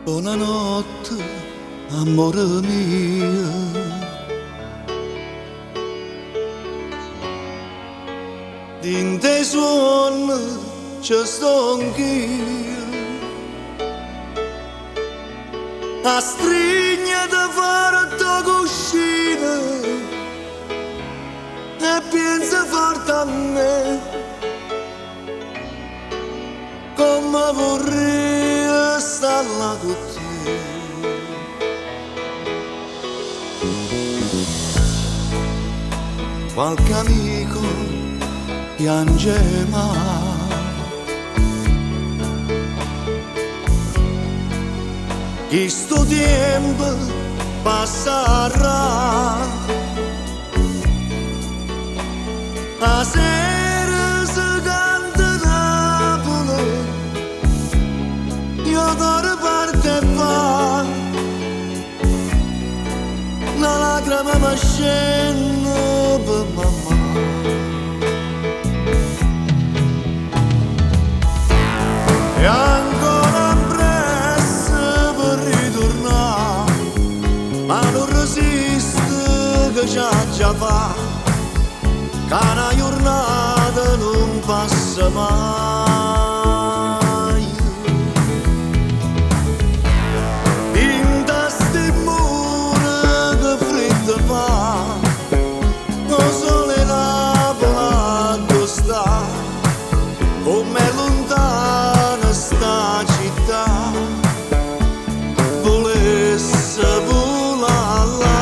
Buonanotte, amore mio. Din te suoni ci sto anch'io, a stringere di fare tua cuscina e pensa forte a me, come vorrei stare là con te. Qualche amico piange mai, questo tempo passerà, a sera si canta Napoli, io da parte va, la lacrima mi scende per mamma. E ancora presto per ritornare, ma non resiste che già fa, che una giornata non passa mai. In tasti mura che freddo fa, non sole la volata sta, come lontana sta città, volesse volare là.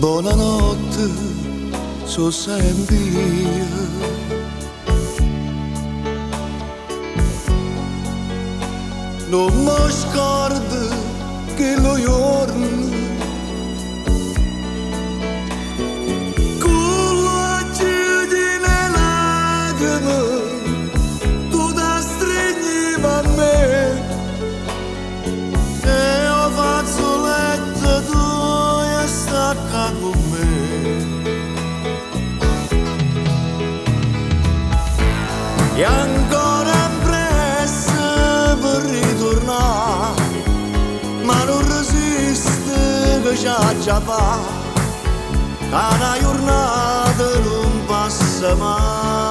Buonanotte, so sempre io. Non mi scordo che lo giorno con la cigina e lacrime tu ti stringi a me e io faccio letto tu e stacca con me. E ancora presto per ritornare, ma non resiste che già fa, che una giornata non passa mai.